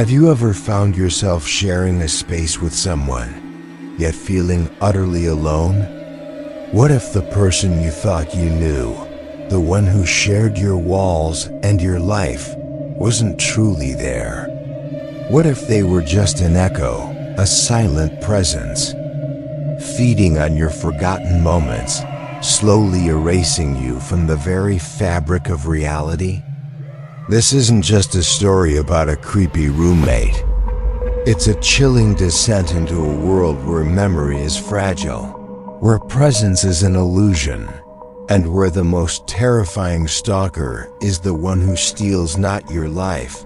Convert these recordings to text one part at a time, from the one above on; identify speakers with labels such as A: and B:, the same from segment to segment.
A: Have you ever found yourself sharing a space with someone, yet feeling utterly alone? What if the person you thought you knew, the one who shared your walls and your life, wasn't truly there? What if they were just an echo, a silent presence, feeding on your forgotten moments, slowly erasing you from the very fabric of reality? This isn't just a story about a creepy roommate. It's a chilling descent into a world where memory is fragile, where presence is an illusion, and where the most terrifying stalker is the one who steals not your life,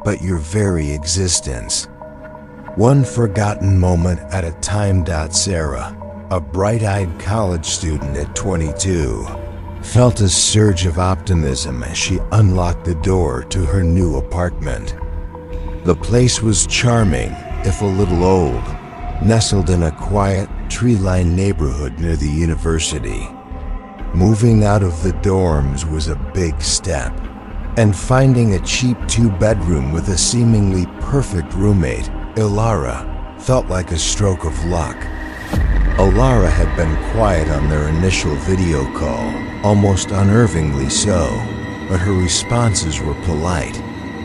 A: but your very existence. One forgotten moment at a time. Sarah, a bright-eyed college student at 22, felt a surge of optimism as she unlocked the door to her new apartment. The place was charming, if a little old, nestled in a quiet, tree-lined neighborhood near the university. Moving out of the dorms was a big step, and finding a cheap two-bedroom with a seemingly perfect roommate, Ilara, felt like a stroke of luck. Ilara had been quiet on their initial video call, almost unnervingly so, but her responses were polite,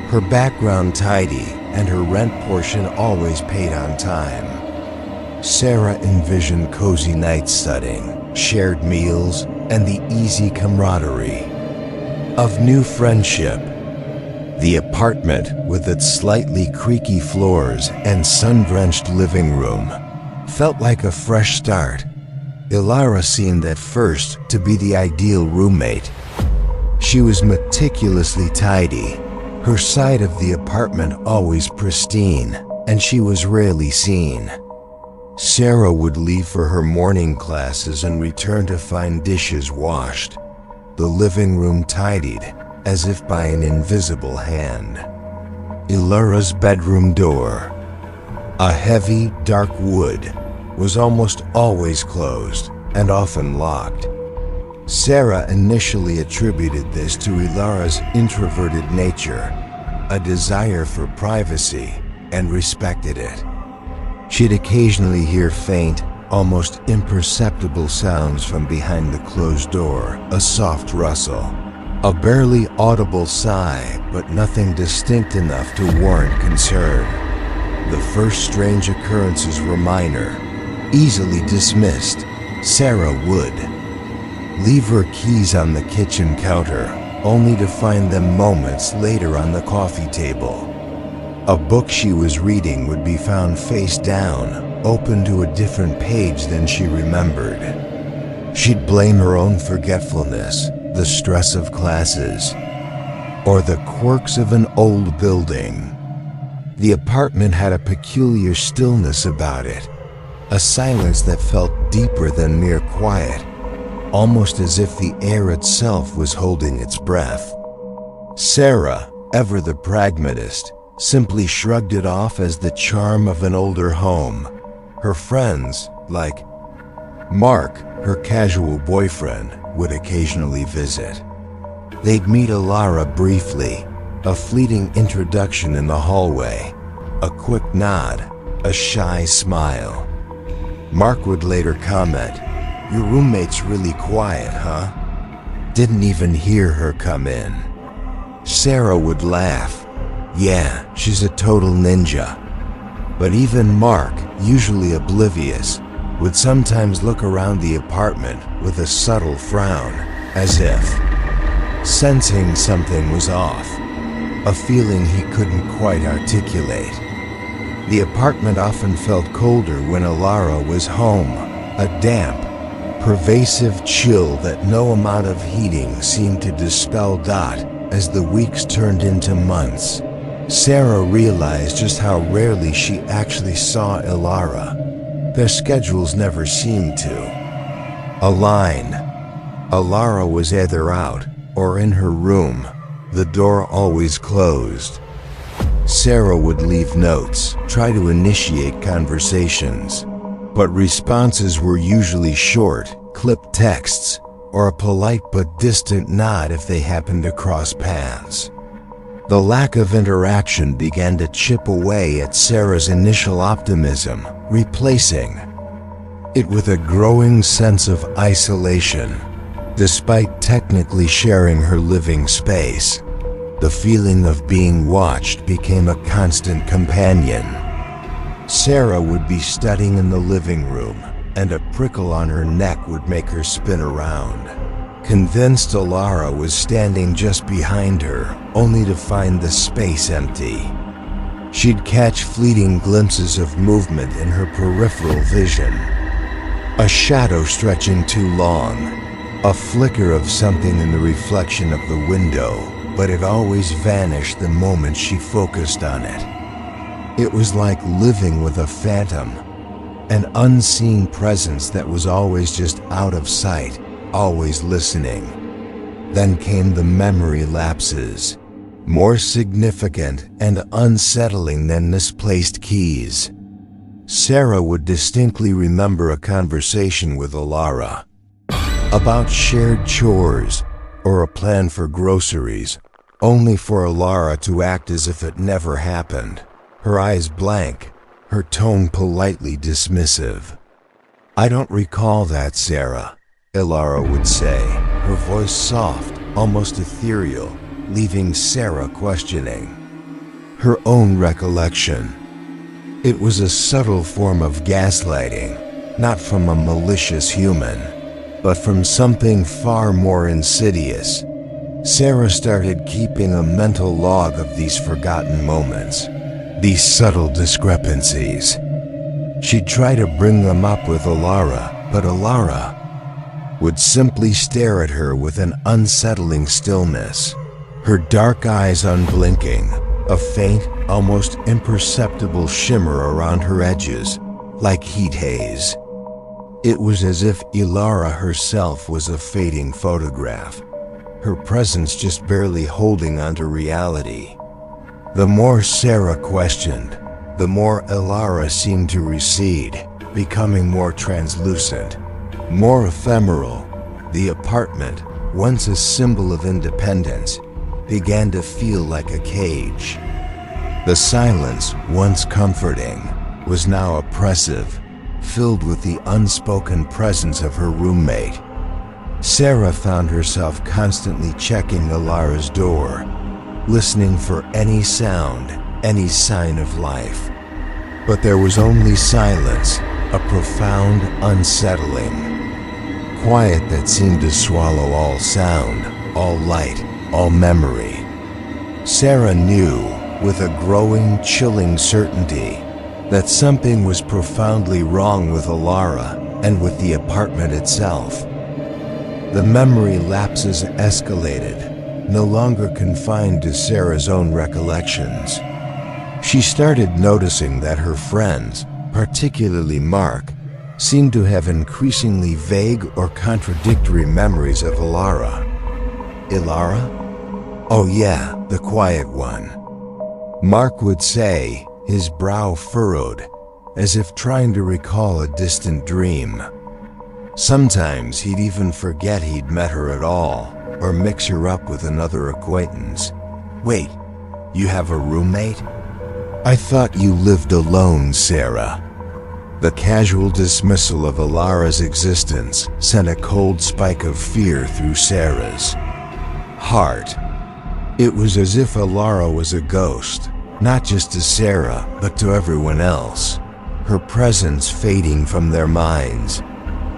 A: her background tidy, and her rent portion always paid on time. Sarah envisioned cozy night studying, shared meals, and the easy camaraderie of new friendship. The apartment, with its slightly creaky floors and sun-drenched living room, felt like a fresh start. Ilara seemed at first to be the ideal roommate. She was meticulously tidy, her side of the apartment always pristine, and she was rarely seen. Sarah would leave for her morning classes and return to find dishes washed, the living room tidied, as if by an invisible hand. Ilara's bedroom door, a heavy, dark wood, was almost always closed and often locked. Sarah initially attributed this to Ilara's introverted nature, a desire for privacy, and respected it. She'd occasionally hear faint, almost imperceptible sounds from behind the closed door, a soft rustle, a barely audible sigh, but nothing distinct enough to warrant concern. The first strange occurrences were minor, easily dismissed. Sarah would leave her keys on the kitchen counter, only to find them moments later on the coffee table. A book she was reading would be found face down, open to a different page than she remembered. She'd blame her own forgetfulness, the stress of classes, or the quirks of an old building. The apartment had a peculiar stillness about it, a silence that felt deeper than mere quiet, almost as if the air itself was holding its breath. Sarah, ever the pragmatist, simply shrugged it off as the charm of an older home. Her friends, like Mark, her casual boyfriend, would occasionally visit. They'd meet Ilara briefly, a fleeting introduction in the hallway, a quick nod, a shy smile. Mark would later comment, "Your roommate's really quiet, huh?" Didn't even hear her come in. Sarah would laugh. "Yeah, she's a total ninja." But even Mark, usually oblivious, would sometimes look around the apartment with a subtle frown, as if sensing something was off, a feeling he couldn't quite articulate. The apartment often felt colder when Ilara was home, a damp, pervasive chill that no amount of heating seemed to dispel. As the weeks turned into months, Sarah realized just how rarely she actually saw Ilara. Their schedules never seemed to align. Ilara was either out or in her room, the door always closed. Sarah would leave notes, try to initiate conversations, but responses were usually short, clipped texts, or a polite but distant nod if they happened to cross paths. The lack of interaction began to chip away at Sarah's initial optimism, replacing it with a growing sense of isolation. Despite technically sharing her living space, the feeling of being watched became a constant companion. Sarah would be studying in the living room, and a prickle on her neck would make her spin around, convinced Alara was standing just behind her, only to find the space empty. She'd catch fleeting glimpses of movement in her peripheral vision. A shadow stretching too long, a flicker of something in the reflection of the window, but it always vanished the moment she focused on it. It was like living with a phantom, an unseen presence that was always just out of sight, always listening. Then came the memory lapses, more significant and unsettling than misplaced keys. Sarah would distinctly remember a conversation with Alara about shared chores or a plan for groceries, only for Alara to act as if it never happened, her eyes blank, her tone politely dismissive. "I don't recall that, Sarah," Alara would say, her voice soft, almost ethereal, leaving Sarah questioning her own recollection. It was a subtle form of gaslighting, not from a malicious human, but from something far more insidious. Sarah started keeping a mental log of these forgotten moments, these subtle discrepancies. She'd try to bring them up with Alara, but Alara would simply stare at her with an unsettling stillness, her dark eyes unblinking, a faint, almost imperceptible shimmer around her edges, like heat haze. It was as if Alara herself was a fading photograph, her presence just barely holding onto reality. The more Sarah questioned, the more Alara seemed to recede, becoming more translucent, more ephemeral. The apartment, once a symbol of independence, began to feel like a cage. The silence, once comforting, was now oppressive, filled with the unspoken presence of her roommate. Sarah found herself constantly checking Alara's door, listening for any sound, any sign of life. But there was only silence, a profound unsettling. Quiet that seemed to swallow all sound, all light, all memory. Sarah knew, with a growing, chilling certainty, that something was profoundly wrong with Alara and with the apartment itself. The memory lapses escalated, no longer confined to Sarah's own recollections. She started noticing that her friends, particularly Mark, seemed to have increasingly vague or contradictory memories of Alara. Alara? Oh yeah, the quiet one. Mark would say, his brow furrowed, as if trying to recall a distant dream. Sometimes he'd even forget he'd met her at all, or mix her up with another acquaintance. "Wait, you have a roommate? I thought you lived alone, Sarah." The casual dismissal of Alara's existence sent a cold spike of fear through Sarah's heart. It was as if Alara was a ghost, not just to Sarah, but to everyone else, her presence fading from their minds.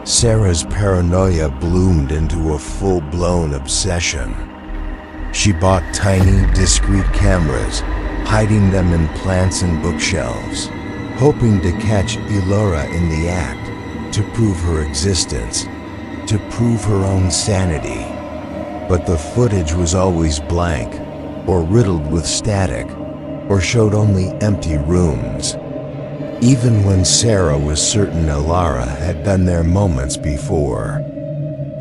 A: Sarah's paranoia bloomed into a full-blown obsession. She bought tiny, discreet cameras, hiding them in plants and bookshelves, hoping to catch Alara in the act, to prove her existence, to prove her own sanity. But the footage was always blank, or riddled with static, or showed only empty rooms. Even when Sarah was certain Alara had been there moments before,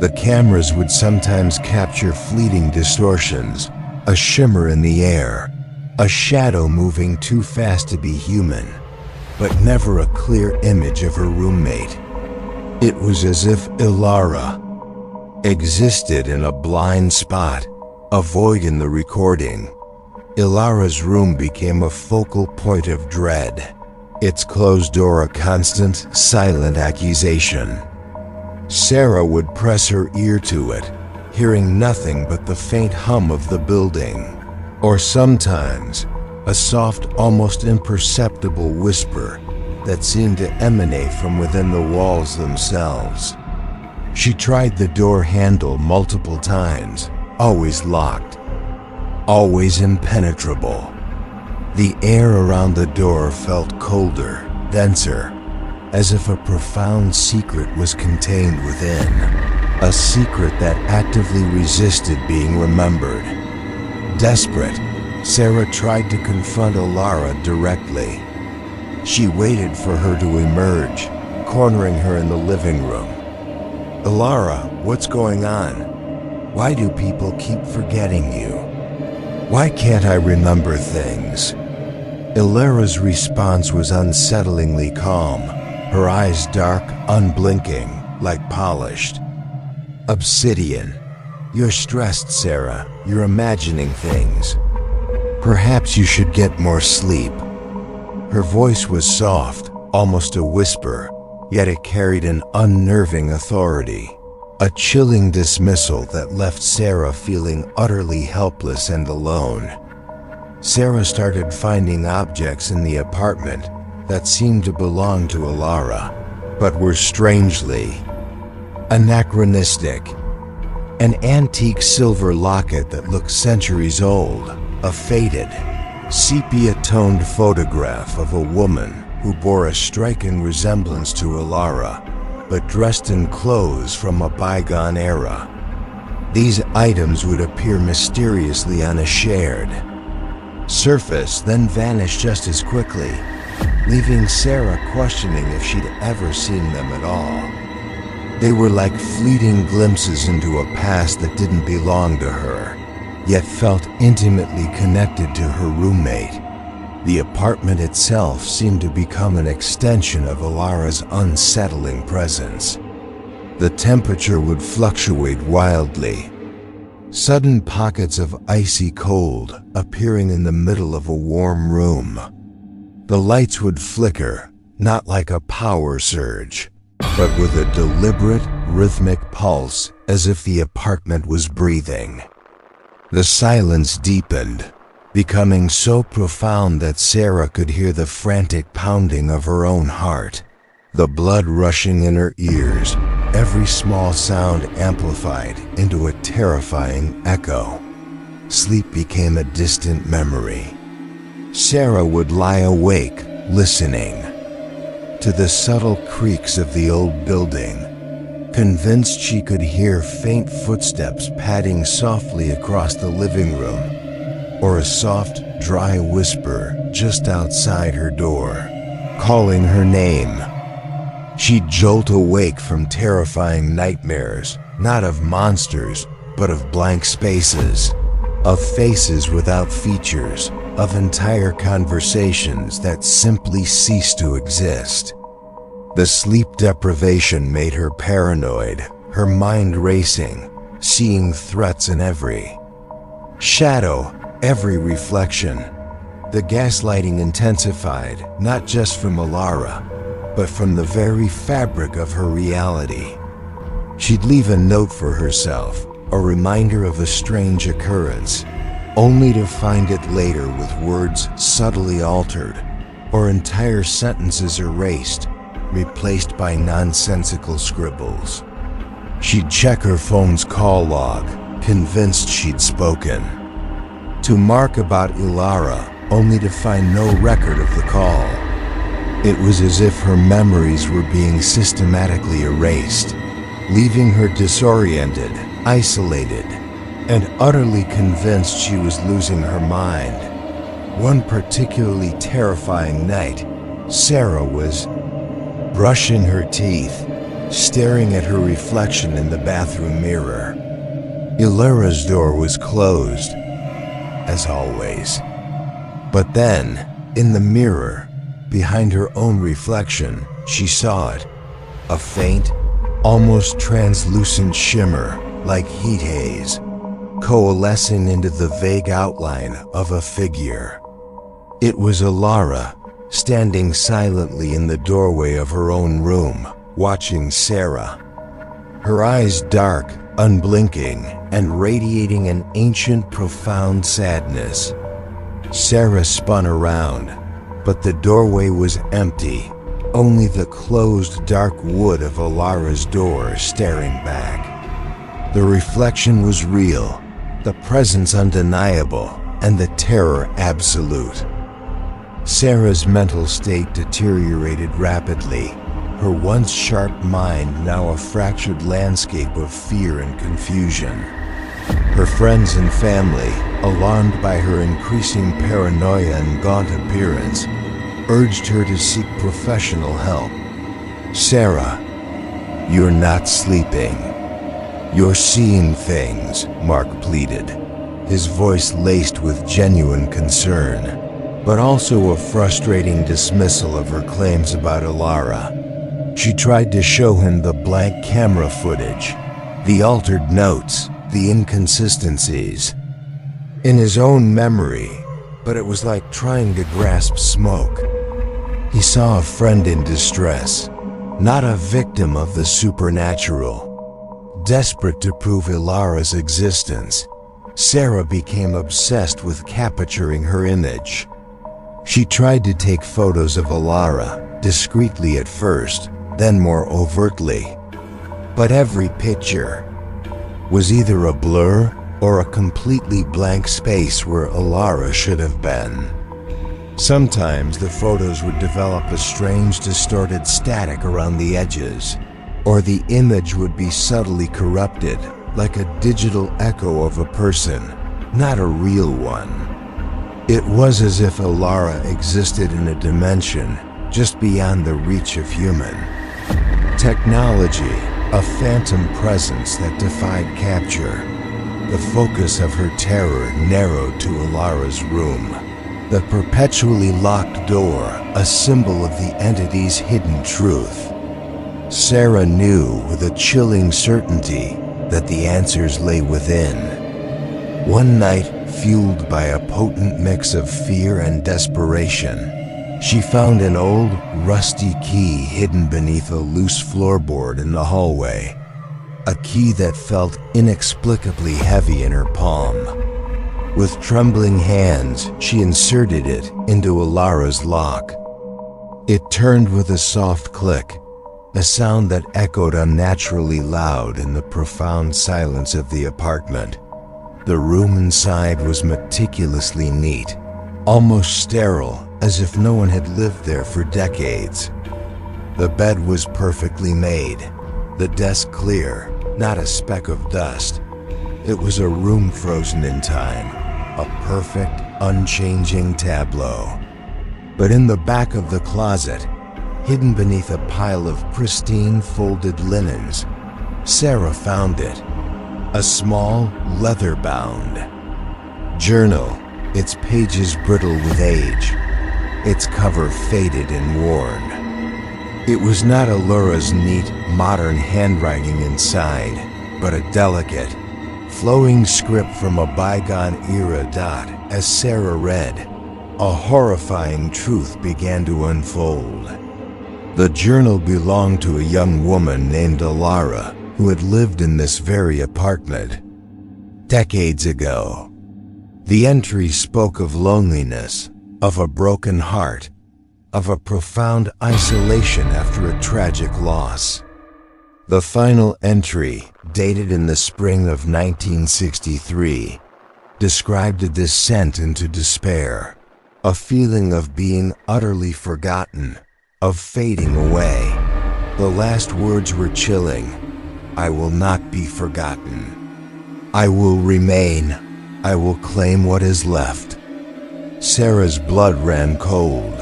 A: the cameras would sometimes capture fleeting distortions, a shimmer in the air, a shadow moving too fast to be human, but never a clear image of her roommate. It was as if Alara existed in a blind spot, a void in the recording, Ilara's room became a focal point of dread, its closed door a constant, silent accusation. Sarah would press her ear to it, hearing nothing but the faint hum of the building, or sometimes a soft, almost imperceptible whisper that seemed to emanate from within the walls themselves. She tried the door handle multiple times, always locked, always impenetrable. The air around the door felt colder, denser, as if a profound secret was contained within, a secret that actively resisted being remembered. Desperate, Sarah tried to confront Ilara directly. She waited for her to emerge, cornering her in the living room. "Ilara, what's going on? Why do people keep forgetting you? Why can't I remember things?" Ilara's response was unsettlingly calm, her eyes dark, unblinking, like polished. "Obsidian. You're stressed, Sarah. You're imagining things. Perhaps you should get more sleep." Her voice was soft, almost a whisper, yet it carried an unnerving authority, a chilling dismissal that left Sarah feeling utterly helpless and alone. Sarah started finding objects in the apartment that seemed to belong to Ilara, but were strangely anachronistic. An antique silver locket that looked centuries old, a faded, sepia-toned photograph of a woman who bore a striking resemblance to Ilara, but dressed in clothes from a bygone era. These items would appear mysteriously on a shared surface, then vanish just as quickly, leaving Sarah questioning if she'd ever seen them at all. They were like fleeting glimpses into a past that didn't belong to her, yet felt intimately connected to her roommate. The apartment itself seemed to become an extension of Ilara's unsettling presence. The temperature would fluctuate wildly, sudden pockets of icy cold appearing in the middle of a warm room. The lights would flicker, not like a power surge, but with a deliberate, rhythmic pulse, as if the apartment was breathing. The silence deepened, becoming so profound that Sarah could hear the frantic pounding of her own heart, the blood rushing in her ears, every small sound amplified into a terrifying echo. Sleep became a distant memory. Sarah would lie awake, listening to the subtle creaks of the old building, convinced she could hear faint footsteps padding softly across the living room, or a soft, dry whisper just outside her door, calling her name. She'd jolt awake from terrifying nightmares, not of monsters, but of blank spaces, of faces without features, of entire conversations that simply ceased to exist. The sleep deprivation made her paranoid, her mind racing, seeing threats in every shadow, every reflection. The gaslighting intensified, not just from Ilara, but from the very fabric of her reality. She'd leave a note for herself, a reminder of a strange occurrence, only to find it later with words subtly altered, or entire sentences erased, replaced by nonsensical scribbles. She'd check her phone's call log, convinced she'd spoken, to mark about Ilara, only to find no record of the call. It was as if her memories were being systematically erased, leaving her disoriented, isolated, and utterly convinced she was losing her mind. One particularly terrifying night, Sarah was brushing her teeth, staring at her reflection in the bathroom mirror. Ilara's door was closed, as always. But then, in the mirror, behind her own reflection, she saw it, a faint, almost translucent shimmer, like heat haze, coalescing into the vague outline of a figure. It was Alara, standing silently in the doorway of her own room, watching Sarah. Her eyes dark, unblinking, and radiating an ancient, profound sadness. Sarah spun around, but the doorway was empty, only the closed dark wood of Alara's door staring back. The reflection was real, the presence undeniable, and the terror absolute. Sarah's mental state deteriorated rapidly, her once sharp mind now a fractured landscape of fear and confusion. Her friends and family, alarmed by her increasing paranoia and gaunt appearance, urged her to seek professional help. "Sarah, you're not sleeping. You're seeing things," Mark pleaded, his voice laced with genuine concern, but also a frustrating dismissal of her claims about Alara. She tried to show him the blank camera footage, the altered notes, the inconsistencies, in his own memory, but it was like trying to grasp smoke. He saw a friend in distress, not a victim of the supernatural. Desperate to prove Alara's existence, Sarah became obsessed with capturing her image. She tried to take photos of Alara, discreetly at first, then more overtly. But every picture was either a blur or a completely blank space where Alara should have been. Sometimes the photos would develop a strange distorted static around the edges, or the image would be subtly corrupted, like a digital echo of a person, not a real one. It was as if Alara existed in a dimension just beyond the reach of human. Technology, a phantom presence that defied capture. The focus of her terror narrowed to Alara's room. The perpetually locked door, a symbol of the entity's hidden truth. Sarah knew with a chilling certainty that the answers lay within. One night, fueled by a potent mix of fear and desperation, she found an old, rusty key hidden beneath a loose floorboard in the hallway. A key that felt inexplicably heavy in her palm. With trembling hands, she inserted it into Alara's lock. It turned with a soft click, a sound that echoed unnaturally loud in the profound silence of the apartment. The room inside was meticulously neat, almost sterile, as if no one had lived there for decades. The bed was perfectly made, the desk clear, not a speck of dust. It was a room frozen in time, a perfect, unchanging tableau. But in the back of the closet, hidden beneath a pile of pristine folded linens, Sarah found it. A small, leather-bound journal, its pages brittle with age, its cover faded and worn. It was not Alara's neat, modern handwriting inside, but a delicate, flowing script from a bygone era. As Sarah read, a horrifying truth began to unfold. The journal belonged to a young woman named Alara, who had lived in this very apartment decades ago. The entry spoke of loneliness, of a broken heart, of a profound isolation after a tragic loss. The final entry, dated in the spring of 1963, described a descent into despair, a feeling of being utterly forgotten, of fading away. The last words were chilling. "I will not be forgotten. I will remain. I will claim what is left." Sarah's blood ran cold.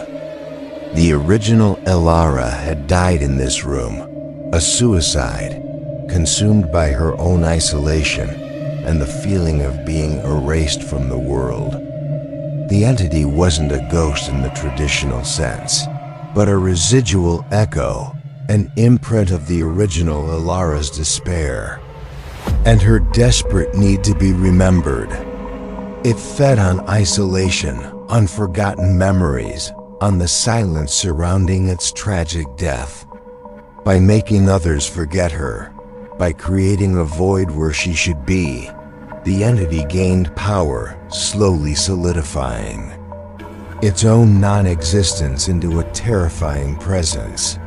A: The original Alara had died in this room, a suicide, consumed by her own isolation and the feeling of being erased from the world. The entity wasn't a ghost in the traditional sense, but a residual echo, an imprint of the original Alara's despair. and her desperate need to be remembered. It fed on isolation, on forgotten memories, on the silence surrounding its tragic death. By making others forget her, by creating a void where she should be, the entity gained power, slowly solidifying its own non-existence into a terrifying presence.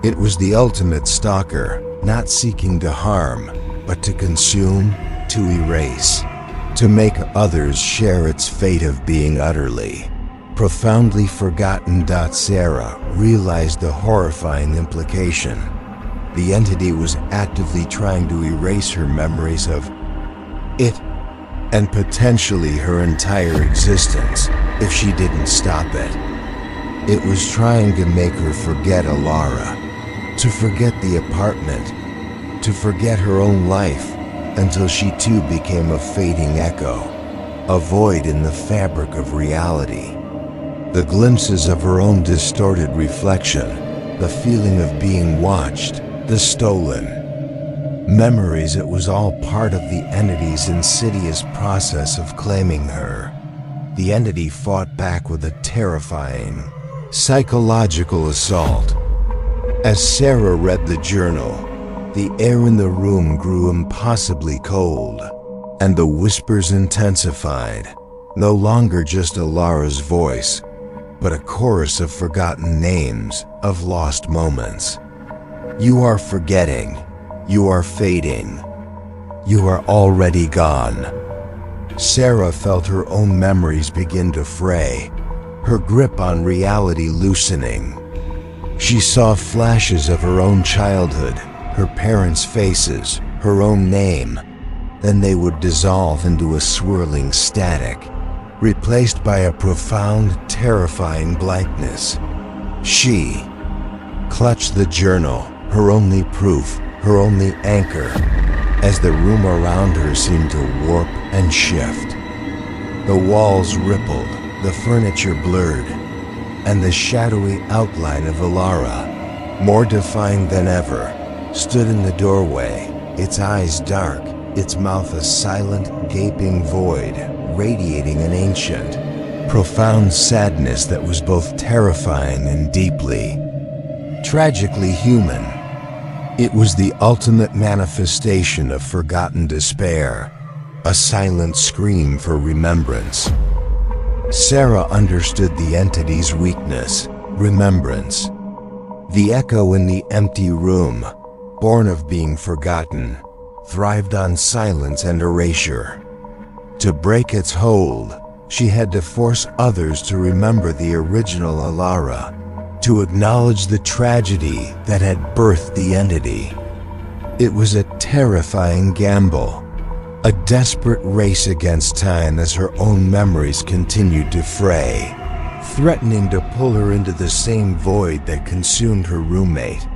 A: It was the ultimate stalker, not seeking to harm, but to consume, to erase, to make others share its fate of being utterly, profoundly forgotten. Sarah realized the horrifying implication. The entity was actively trying to erase her memories of it, and potentially her entire existence, if she didn't stop it. It was trying to make her forget Alara, to forget the apartment, to forget her own life, until she too became a fading echo, a void in the fabric of reality. The glimpses of her own distorted reflection, the feeling of being watched, the stolen memories. It was all part of the entity's insidious process of claiming her. The entity fought back with a terrifying psychological assault. As Sarah read the journal, the air in the room grew impossibly cold, and the whispers intensified. No longer just Alara's voice, but a chorus of forgotten names, of lost moments. You are forgetting. You are fading. You are already gone. Sarah felt her own memories begin to fray, her grip on reality loosening. She saw flashes of her own childhood, her parents' faces, her own name. Then they would dissolve into a swirling static, replaced by a profound, terrifying blankness. She clutched the journal, her only proof, her only anchor, as the room around her seemed to warp and shift. The walls rippled, the furniture blurred, and the shadowy outline of Alara, more defined than ever, stood in the doorway, its eyes dark, its mouth a silent, gaping void, radiating an ancient, profound sadness that was both terrifying and deeply, tragically human. It was the ultimate manifestation of forgotten despair, a silent scream for remembrance. Sarah understood the entity's weakness, remembrance. The echo in the empty room, born of being forgotten, thrived on silence and erasure. To break its hold, she had to force others to remember the original Alara, to acknowledge the tragedy that had birthed the entity. It was a terrifying gamble, a desperate race against time as her own memories continued to fray, threatening to pull her into the same void that consumed her roommate.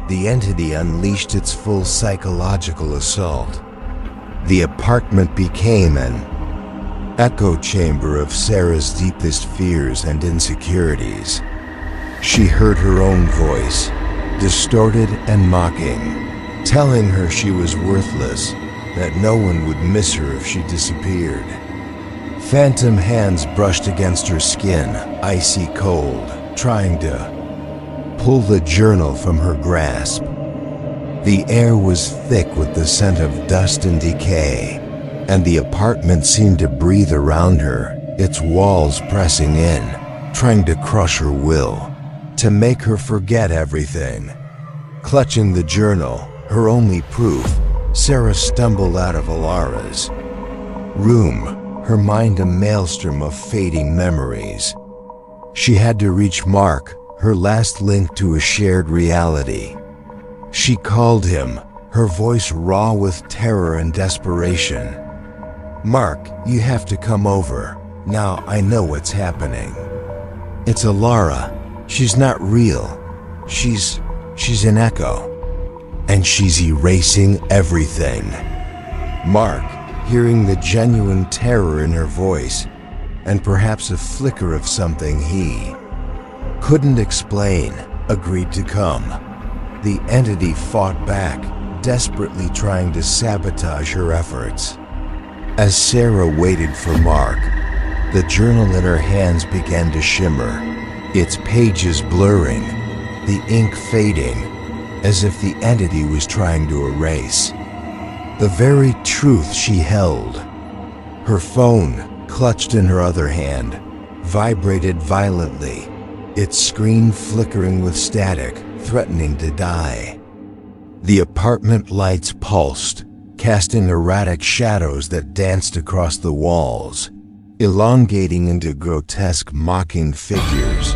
A: The entity unleashed its full psychological assault. The apartment became an echo chamber of Sarah's deepest fears and insecurities. She heard her own voice, distorted and mocking, telling her she was worthless, that no one would miss her if she disappeared. Phantom hands brushed against her skin, icy cold, trying to pull the journal from her grasp. The air was thick with the scent of dust and decay, and the apartment seemed to breathe around her, its walls pressing in, trying to crush her will, to make her forget everything. Clutching the journal, her only proof, Sarah stumbled out of Alara's room, her mind a maelstrom of fading memories. She had to reach Mark, her last link to a shared reality. She called him, her voice raw with terror and desperation. Mark, you have to come over. Now I know what's happening. It's Alara. She's not real. She's an echo. And she's erasing everything. Mark, hearing the genuine terror in her voice, and perhaps a flicker of something he couldn't explain, agreed to come. The entity fought back, desperately trying to sabotage her efforts. As Sarah waited for Mark, the journal in her hands began to shimmer, its pages blurring, the ink fading, as if the entity was trying to erase the very truth she held. Her phone, clutched in her other hand, vibrated violently, its screen flickering with static, threatening to die. The apartment lights pulsed, casting erratic shadows that danced across the walls, elongating into grotesque, mocking figures.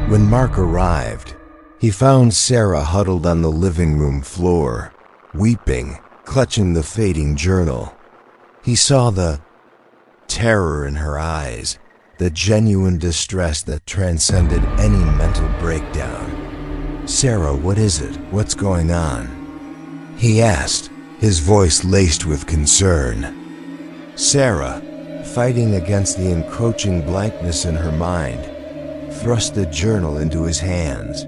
A: When Mark arrived, he found Sarah huddled on the living room floor, weeping, clutching the fading journal. He saw the terror in her eyes, the genuine distress that transcended any mental breakdown. "Sarah, what is it? What's going on?" he asked, his voice laced with concern. Sarah, fighting against the encroaching blankness in her mind, thrust the journal into his hands.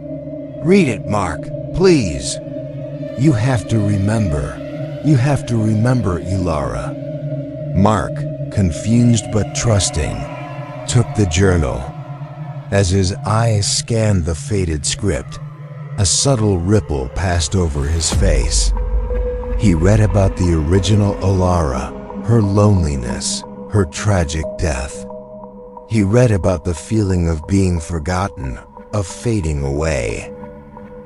A: "Read it, Mark, please. You have to remember. You have to remember, Ilara." Mark, confused but trusting, took the journal. As his eyes scanned the faded script, a subtle ripple passed over his face. He read about the original Ilara, her loneliness, her tragic death. He read about the feeling of being forgotten, of fading away.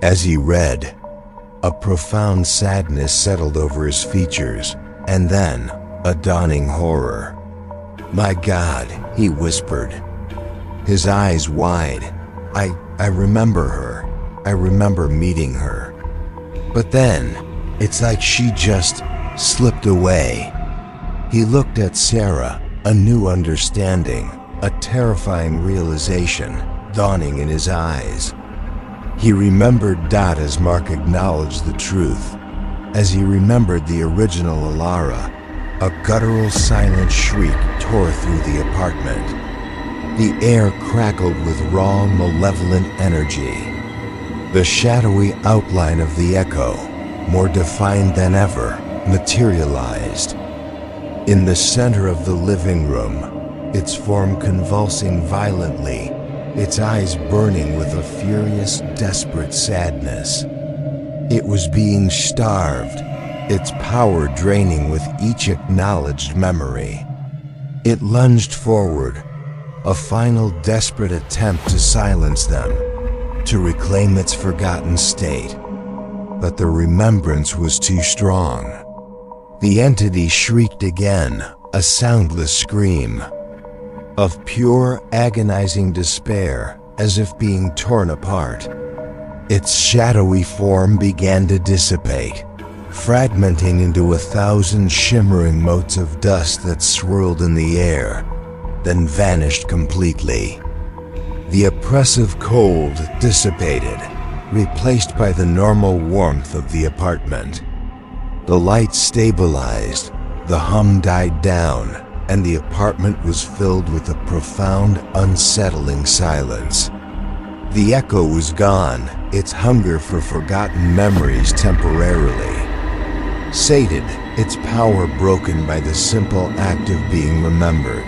A: As he read, a profound sadness settled over his features, and then a dawning horror. "My God," he whispered, his eyes wide. I remember her. I remember meeting her. But then, it's like she just slipped away." He looked at Sarah, a new understanding, a terrifying realization dawning in his eyes. He remembered Dot as Mark acknowledged the truth, as he remembered the original Ilara. A guttural silent shriek tore through the apartment. The air crackled with raw, malevolent energy. The shadowy outline of the echo, more defined than ever, materialized. In the center of the living room, its form convulsing violently, its eyes burning with a furious, desperate sadness. It was being starved, its power draining with each acknowledged memory. It lunged forward, a final desperate attempt to silence them, to reclaim its forgotten state. But the remembrance was too strong. The entity shrieked again, a soundless scream of pure, agonizing despair, as if being torn apart. Its shadowy form began to dissipate, fragmenting into 1,000 shimmering motes of dust that swirled in the air, then vanished completely. The oppressive cold dissipated, replaced by the normal warmth of the apartment. The lights stabilized, the hum died down, and the apartment was filled with a profound, unsettling silence. The echo was gone, its hunger for forgotten memories temporarily sated, its power broken by the simple act of being remembered.